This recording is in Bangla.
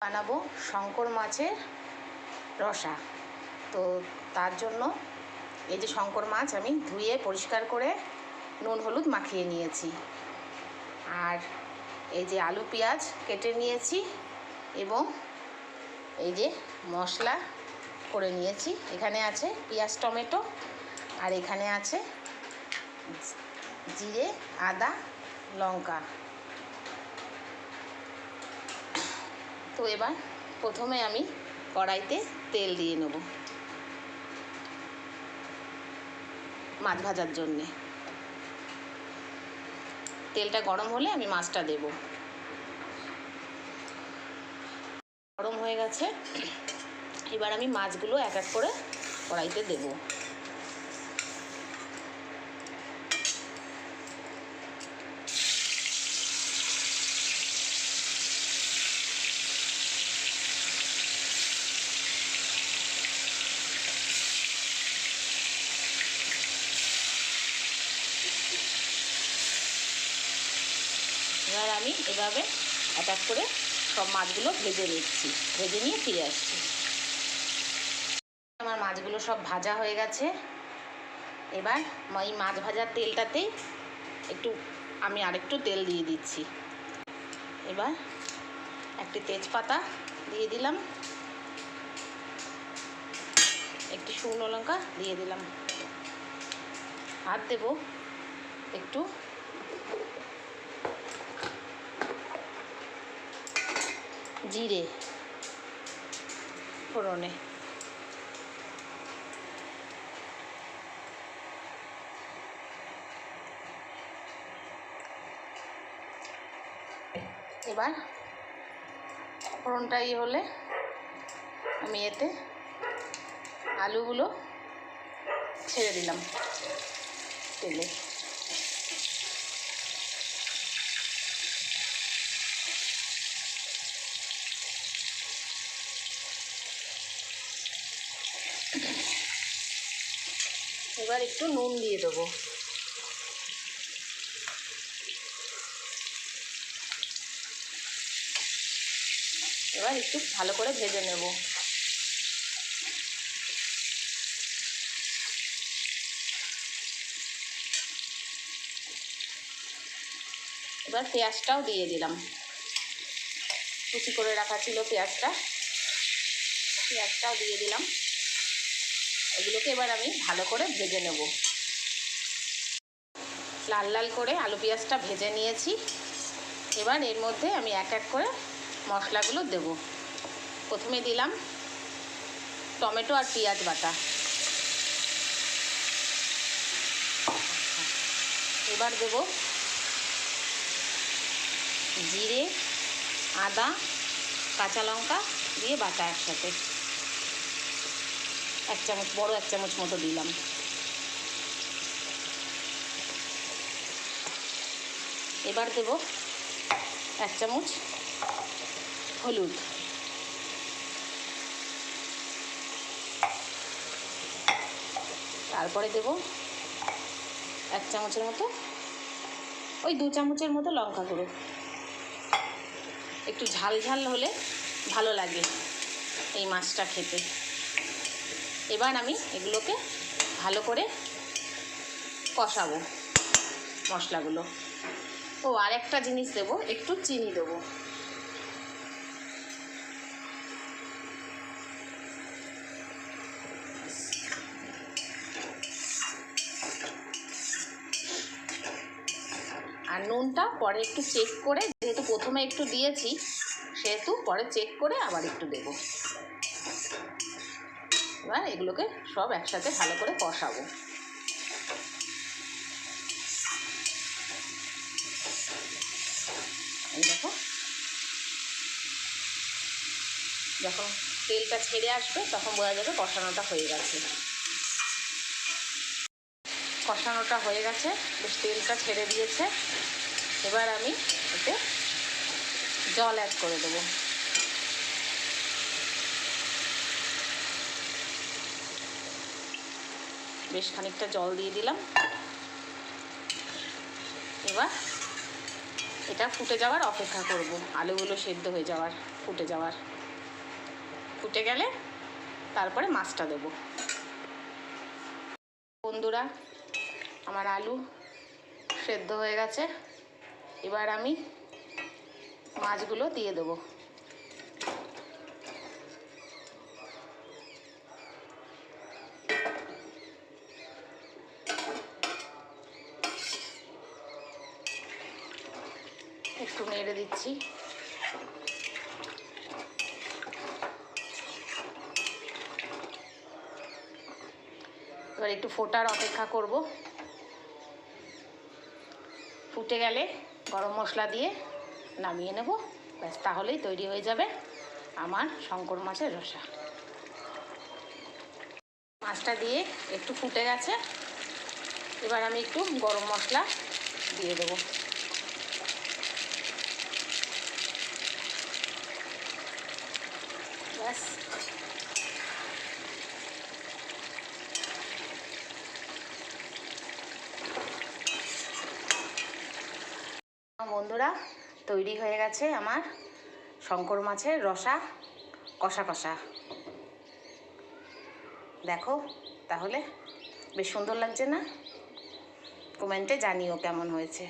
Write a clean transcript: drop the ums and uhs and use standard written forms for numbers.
বানাবো শঙ্কর মাছের রসা। তো তার জন্য এই যে শঙ্কর মাছ আমি ধুয়ে পরিষ্কার করে নুন হলুদ মাখিয়ে নিয়েছি, আর এই যে আলু পেঁয়াজ কেটে নিয়েছি এবং এই যে মশলা করে নিয়েছি। এখানে আছে পেঁয়াজ টমেটো, আর এখানে আছে জিরে আদা লঙ্কা। তো এবার প্রথমে আমি কড়াইতে তেল দিয়ে নেব মাছ ভাজার জন্যে। তেলটা গরম হলে আমি মাছটা দেব। গরম হয়ে গেছে, এবার আমি মাছগুলো এক এক করে কড়াইতে দেব। এবার আমি এভাবে এক এক করে সব মাছগুলো ভেজে নিচ্ছি, ভেজে নিয়ে ফিরে আসছি। আমার মাছগুলো সব ভাজা হয়ে গেছে। এবার এই মাছ ভাজার তেলটাতেই আমি আরেকটু তেল দিয়ে দিচ্ছি। এবার একটি তেজপাতা দিয়ে দিলাম, একটি শুকনো লঙ্কা দিয়ে দিলাম, আর দেব একটু জিরে ফোড়নে। এবার ফোড়নটা হলে আমি এতে আলুগুলো ছেড়ে দিলাম তেলে। এবার একটু নুন দিয়ে দেবো। এবার একটু ভালো করে ভেজে নেব। এবার পেঁয়াজটাও দিয়ে দিলাম, কুচি করে রাখা ছিল পেঁয়াজটাও দিয়ে দিলাম। এগুলোকে এবার আমি ভালো করে ভেজে নেব। লাল লাল করে আলু পেঁয়াজটা ভেজে নিয়েছি। এবার এর মধ্যে আমি এক এক করে মশলাগুলো দেব। প্রথমে দিলাম টমেটো আর পেঁয়াজ বাটা। এবার দেব জিরে আদা কাঁচা লঙ্কা দিয়ে বাটা একসাথে, বড় এক চামচ মতো দিলাম। এবার দেব এক চামচ হলুদ, তারপরে দেব এক চামচের মতো, ওই 2 চামচের মতো লঙ্কা গুঁড়ো। একটু ঝাল ঝাল হলে ভালো লাগে এই মাছটা খেতে। এবার আমি এগুলোকে ভালো করে কষাবো মশলাগুলো। ও আর একটা জিনিস দেবো, একটু চিনি দেবো। আর নুনটা পরে একটু চেক করে, যেহেতু প্রথমে একটু দিয়েছি সেহেতু পরে চেক করে আবার একটু দেব। এবার এগুলোকে সব একসাথে ভালো করে কষাবো। এই দেখো, যখন তেলটা ছেড়ে আসবে তখন বোঝা যাবে কষানোটা হয়ে গেছে। কষানোটা হয়ে গেছে, বেশ তেলটা ছেড়ে দিয়েছে। এবার আমি এতে জল অ্যাড করে দেবো। বেশ খানিকটা জল দিয়ে দিলাম। এবার এটা ফুটে যাওয়ার অপেক্ষা করব, আলুগুলো সেদ্ধ হয়ে যাওয়ার, ফুটে গেলে তারপরে মাছটা দেব। বন্ধুরা, আমার আলু সেদ্ধ হয়ে গেছে, এবার আমি মাছগুলো দিয়ে দেবো। একটু নেড়ে দিচ্ছি। এবার একটু ফোটার অপেক্ষা করব, ফুটে গেলে গরম মশলা দিয়ে নামিয়ে নেব, ব্যাস তাহলেই তৈরি হয়ে যাবে আমার শঙ্কর মাছের রসা। মাছটা দিয়ে একটু ফুটে গেছে, এবার আমি একটু গরম মশলা দিয়ে দেবো। ব্যাস বন্ধুরা, তৈরি হয়ে গেছে আমার শঙ্কর মাছের রসা কষা কষা। দেখো তাহলে, বেশ সুন্দর লাগছে না? কমেন্টে জানিও কেমন হয়েছে।